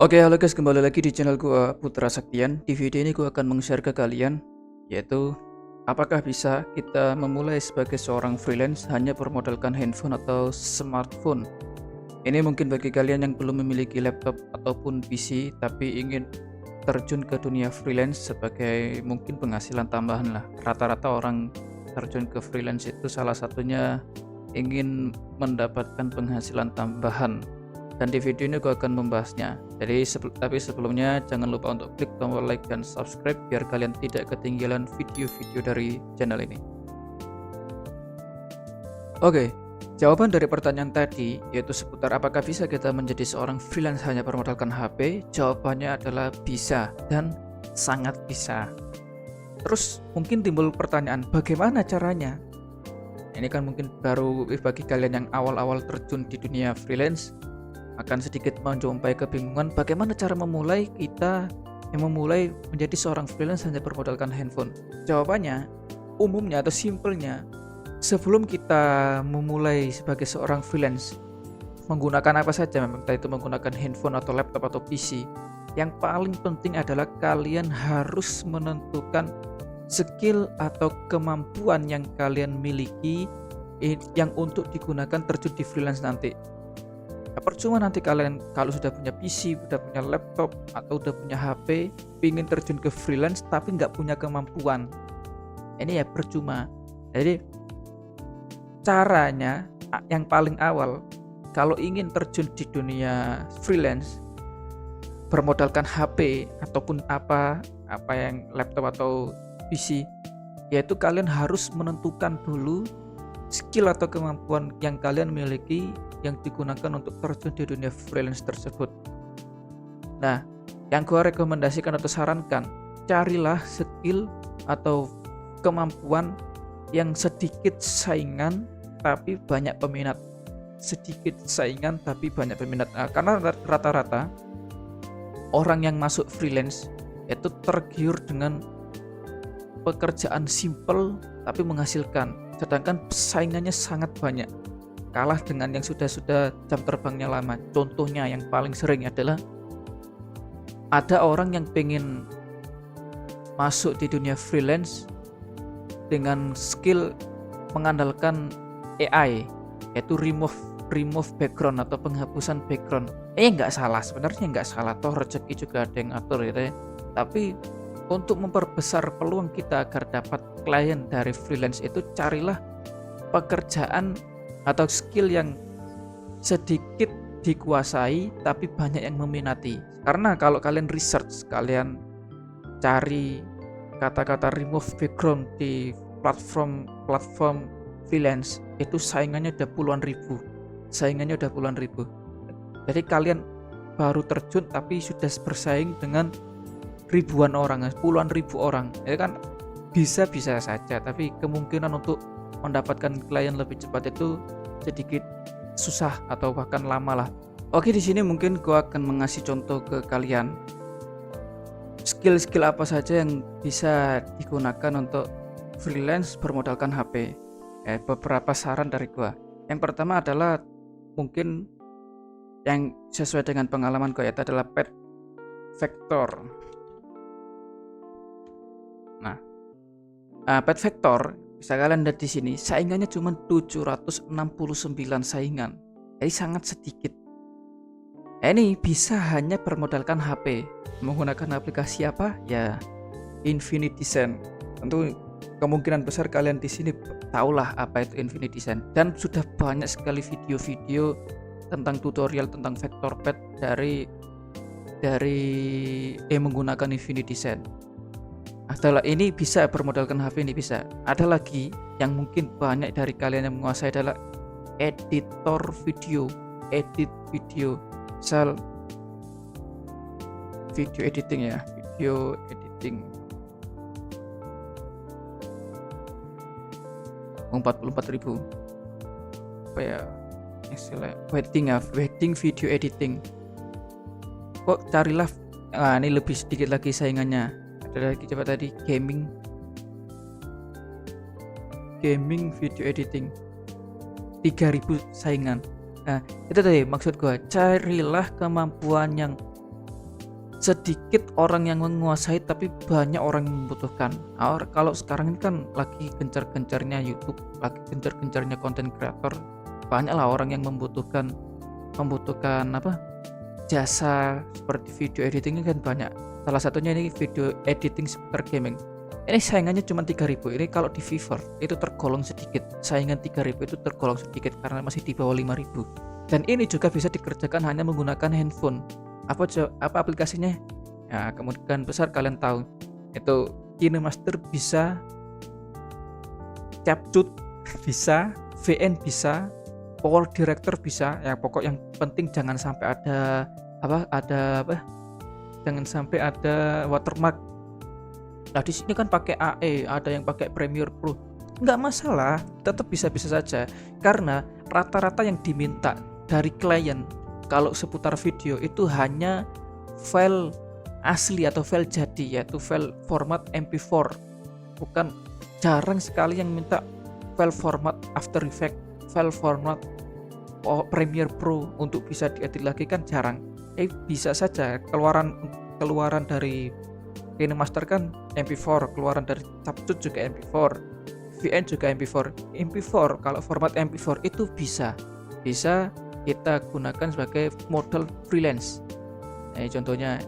Oke, halo guys, kembali lagi di channel gua Putra Saktian. Di video ini gua akan meng-share ke kalian yaitu apakah bisa kita memulai sebagai seorang freelance hanya bermodalkan handphone atau smartphone. Ini mungkin bagi kalian yang belum memiliki laptop ataupun PC tapi ingin terjun ke dunia freelance sebagai mungkin penghasilan tambahan lah. Rata-rata orang terjun ke freelance itu salah satunya ingin mendapatkan penghasilan tambahan. Dan di video ini gue akan membahasnya. Tapi sebelumnya jangan lupa untuk klik tombol like dan subscribe biar kalian tidak ketinggalan video-video dari channel ini. Oke, jawaban dari pertanyaan tadi yaitu seputar apakah bisa kita menjadi seorang freelance hanya bermodalkan HP. Jawabannya adalah bisa dan sangat bisa. Terus mungkin timbul pertanyaan, bagaimana caranya? Ini kan mungkin baru bagi kalian yang awal-awal terjun di dunia freelance akan sedikit menjumpai kebingungan bagaimana cara memulai kita yang memulai menjadi seorang freelance hanya bermodalkan handphone. Jawabannya, umumnya atau simpelnya, sebelum kita memulai sebagai seorang freelance menggunakan apa saja, entah itu menggunakan handphone atau laptop atau PC, yang paling penting adalah kalian harus menentukan skill atau kemampuan yang kalian miliki yang untuk digunakan terjun di freelance nanti. Percuma nanti kalian kalau sudah punya PC, sudah punya laptop, atau sudah punya HP, ingin terjun ke freelance tapi nggak punya kemampuan. Ini ya percuma. Jadi caranya yang paling awal, kalau ingin terjun di dunia freelance, bermodalkan HP ataupun apa yang laptop atau PC, yaitu kalian harus menentukan dulu skill atau kemampuan yang kalian miliki yang digunakan untuk terjun di dunia freelance tersebut. Nah, yang gue rekomendasikan atau sarankan, carilah skill atau kemampuan yang sedikit saingan tapi banyak peminat. Sedikit saingan tapi banyak peminat. Nah, karena rata-rata orang yang masuk freelance itu tergiur dengan pekerjaan simple tapi menghasilkan, sedangkan saingannya sangat banyak, kalah dengan yang sudah jam terbangnya lama. Contohnya yang paling sering adalah ada orang yang pengen masuk di dunia freelance dengan skill mengandalkan AI, yaitu remove background atau penghapusan background. Nggak salah, sebenarnya nggak salah, toh rezeki juga ada yang atur gitu ya. Tapi untuk memperbesar peluang kita agar dapat klien dari freelance itu, carilah pekerjaan atau skill yang sedikit dikuasai tapi banyak yang meminati. Karena kalau kalian research, kalian cari kata-kata remove background di platform freelance, itu saingannya udah puluhan ribu. Jadi kalian baru terjun tapi sudah bersaing dengan ribuan orang, puluhan ribu orang. Itu kan bisa saja, tapi kemungkinan untuk mendapatkan klien lebih cepat itu sedikit susah atau bahkan lama lah. Oke, di sini mungkin gua akan mengasih contoh ke kalian skill-skill apa saja yang bisa digunakan untuk freelance bermodalkan HP. Beberapa saran dari gua. Yang pertama adalah mungkin yang sesuai dengan pengalaman gua, yaitu adalah Pet Vector. Nah, Pet Vector bisa kalian lihat di sini, saingannya cuma 769 saingan. Jadi sangat sedikit. Ini bisa hanya bermodalkan HP. Menggunakan aplikasi apa? Ya, Infinity Zen. Tentu kemungkinan besar kalian di sini tahulah apa itu Infinity Zen. Dan sudah banyak sekali video-video tentang tutorial tentang vector pet dari menggunakan Infinity Zen. Adalah ini bisa bermodalkan HP, ini bisa. Ada lagi yang mungkin banyak dari kalian yang menguasai adalah editor video, misal video editing ya, video editing 44.000. Apa ya istilah wedding video editing. Kok carilah, ini lebih sedikit lagi saingannya. Ada lagi coba tadi gaming video editing 3.000 saingan. Nah, itu tadi maksud gue, carilah kemampuan yang sedikit orang yang menguasai tapi banyak orang yang membutuhkan. Kalau sekarang ini kan lagi gencar-gencarnya YouTube, lagi gencar-gencarnya content creator, banyaklah orang yang membutuhkan apa jasa seperti video editing ini kan banyak. Salah satunya ini video editing seputar gaming. Ini saingannya cuma 3.000. Ini kalau di Fiverr itu tergolong sedikit. Saingan 3.000 itu tergolong sedikit karena masih di bawah 5.000. Dan ini juga bisa dikerjakan hanya menggunakan handphone. Apa aplikasinya? Ya, kemungkinan besar kalian tahu. Itu KineMaster bisa, CapCut bisa, VN bisa, Power Director bisa. Ya pokok yang penting jangan sampai ada jangan sampai ada watermark. Nah di sini kan pakai AE, ada yang pakai Premiere Pro, nggak masalah, tetap bisa-bisa saja. Karena rata-rata yang diminta dari klien kalau seputar video itu hanya file asli atau file jadi, yaitu file format MP4. Bukan, jarang sekali yang minta file format After Effects, file format Premiere Pro untuk bisa diedit lagi kan jarang. Bisa saja keluaran dari KineMaster kan MP4, keluaran dari CapCut juga MP4, VN juga MP4. Kalau format MP4 itu bisa kita gunakan sebagai modal freelance. Contohnya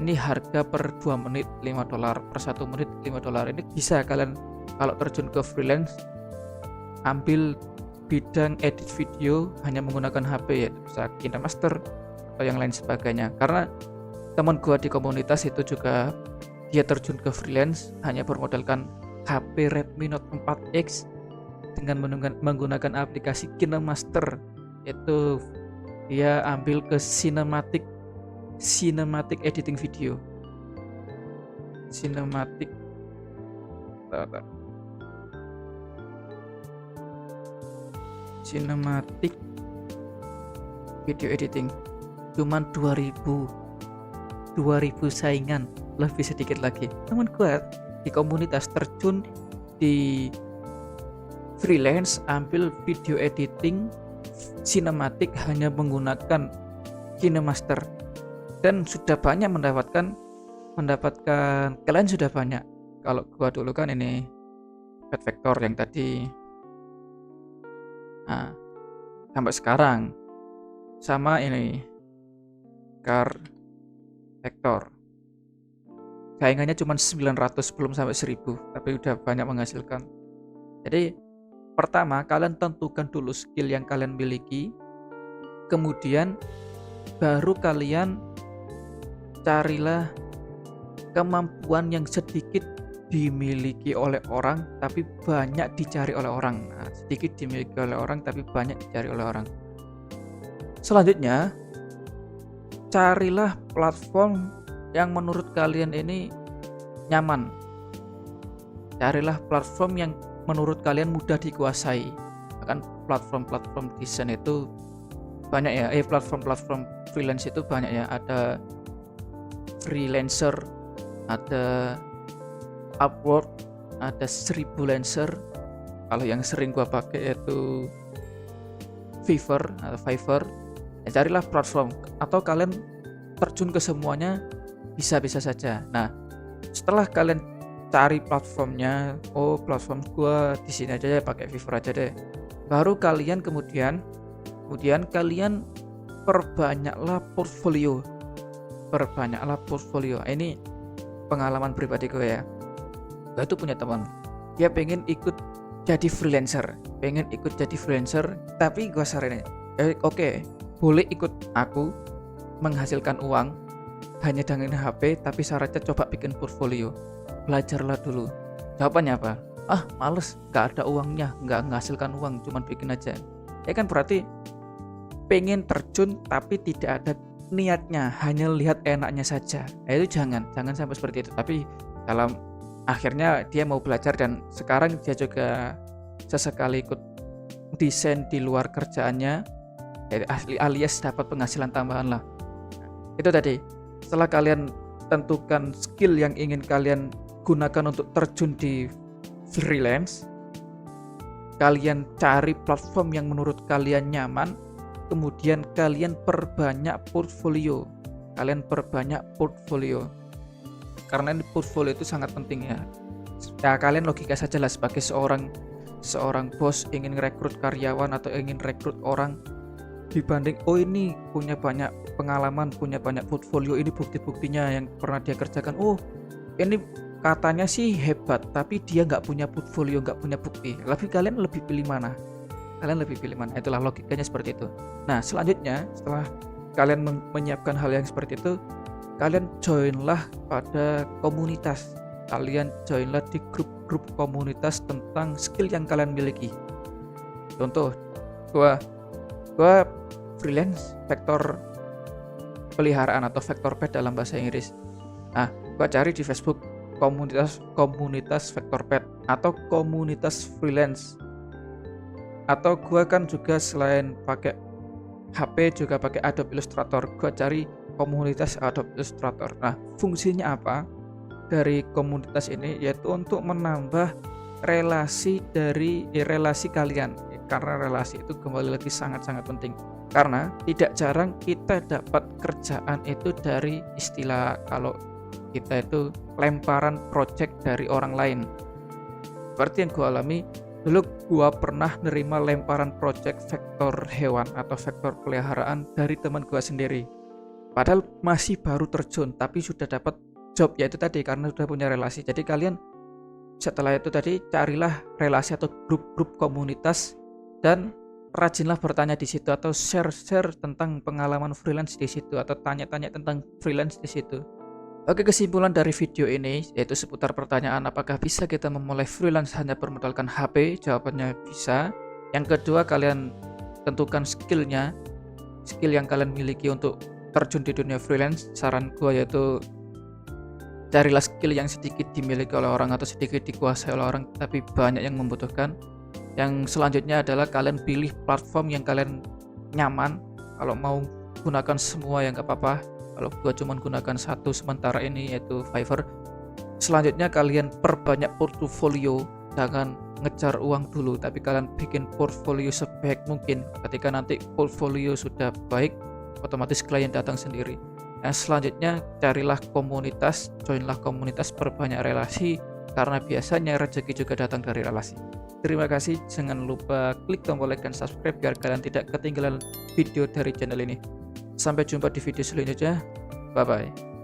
ini harga per 2 menit $5, per 1 menit $5. Ini bisa kalian kalau terjun ke freelance, ambil bidang edit video hanya menggunakan HP, yaitu bisa KineMaster atau yang lain sebagainya. Karena teman gua di komunitas itu juga dia terjun ke freelance hanya bermodalkan HP Redmi Note 4X dengan menggunakan aplikasi KineMaster. Itu dia ambil ke cinematic editing video. Cinematic video editing cuman 2000 saingan, lebih sedikit lagi. Teman gue di komunitas terjun di freelance, ambil video editing sinematik hanya menggunakan KineMaster, dan sudah banyak mendapatkan kalian sudah banyak. Kalau gua dulu kan ini Pet Vector yang tadi, sampai sekarang sama ini Car Vector, saingannya cuma 900, belum sampai 1000, tapi udah banyak menghasilkan. Jadi pertama kalian tentukan dulu skill yang kalian miliki, kemudian baru kalian carilah kemampuan yang sedikit dimiliki oleh orang tapi banyak dicari oleh orang. Sedikit dimiliki oleh orang tapi banyak dicari oleh orang. Selanjutnya, carilah platform yang menurut kalian ini nyaman. Carilah platform yang menurut kalian mudah dikuasai. Kan platform desain itu banyak ya, platform freelance itu banyak ya. Ada Freelancer, ada Upwork, ada Seribulancer. Kalau yang sering gua pakai itu Fiverr atau Fiverr. Carilah platform, atau kalian terjun ke semuanya, bisa-bisa saja. Nah, setelah kalian cari platformnya, platform gua di sini aja ya, pakai Fiverr aja deh. Baru kalian kemudian kalian perbanyaklah portfolio. Ini pengalaman pribadi gue ya. Gue tuh punya teman, dia pengen ikut jadi freelancer, tapi gue saranin, oke, boleh ikut aku menghasilkan uang hanya dengan HP, tapi syaratnya coba bikin portfolio, belajarlah dulu. Jawabannya apa? Males, gak ada uangnya, gak menghasilkan uang, cuman bikin aja. Ya kan berarti pengen terjun tapi tidak ada niatnya, hanya lihat enaknya saja. Itu jangan sampai seperti itu. Tapi dalam akhirnya dia mau belajar, dan sekarang dia juga sesekali ikut desain di luar kerjaannya, alias dapat penghasilan tambahan lah. Itu tadi, setelah kalian tentukan skill yang ingin kalian gunakan untuk terjun di freelance, kalian cari platform yang menurut kalian nyaman, kemudian kalian perbanyak portfolio. kalian perbanyak portfolio. Karena ini portfolio itu sangat penting ya. Ya kalian logika saja lah sebagai seorang bos ingin rekrut karyawan atau ingin rekrut orang, dibanding oh ini punya banyak pengalaman, punya banyak portfolio, ini bukti-buktinya yang pernah dia kerjakan, oh ini katanya sih hebat tapi dia nggak punya portfolio, nggak punya bukti. Kalian lebih pilih mana? Itulah logikanya seperti itu. Nah selanjutnya setelah kalian menyiapkan hal yang seperti itu, kalian joinlah pada komunitas. Kalian joinlah di grup-grup komunitas tentang skill yang kalian miliki. Contoh, gua freelance vektor peliharaan atau vektor pet dalam bahasa Inggris. Nah, gua cari di Facebook komunitas vektor pet atau komunitas freelance. Atau gua kan juga selain pakai HP juga pakai Adobe Illustrator, gua cari komunitas Adobe Illustrator. Nah, fungsinya apa dari komunitas ini? Yaitu untuk menambah relasi kalian. Karena relasi itu kembali lagi sangat-sangat penting. Karena tidak jarang kita dapat kerjaan itu dari istilah kalau kita itu lemparan project dari orang lain. Seperti yang gua alami, dulu gua pernah nerima lemparan project vektor hewan atau vektor peliharaan dari teman gua sendiri. Padahal masih baru terjun tapi sudah dapat job, yaitu tadi karena sudah punya relasi. Jadi kalian setelah itu tadi carilah relasi atau grup-grup komunitas dan rajinlah bertanya di situ atau share tentang pengalaman freelance di situ atau tanya-tanya tentang freelance di situ. Oke, kesimpulan dari video ini yaitu seputar pertanyaan apakah bisa kita memulai freelance hanya bermodalkan HP? Jawabannya bisa. Yang kedua, kalian tentukan skill yang kalian miliki untuk terjun di dunia freelance. Saran gue yaitu carilah skill yang sedikit dimiliki oleh orang atau sedikit dikuasai oleh orang tapi banyak yang membutuhkan. Yang selanjutnya adalah kalian pilih platform yang kalian nyaman. Kalau mau gunakan semua ya nggak apa-apa. Kalau gua cuma gunakan satu sementara ini yaitu Fiverr. Selanjutnya kalian perbanyak portfolio, jangan ngejar uang dulu tapi kalian bikin portfolio sebaik mungkin. Ketika nanti portfolio sudah baik, otomatis klien datang sendiri. Yang selanjutnya carilah komunitas, joinlah komunitas, perbanyak relasi karena biasanya rezeki juga datang dari relasi. Terima kasih, jangan lupa klik tombol like dan subscribe biar kalian tidak ketinggalan video dari channel ini. Sampai jumpa di video selanjutnya. Bye bye.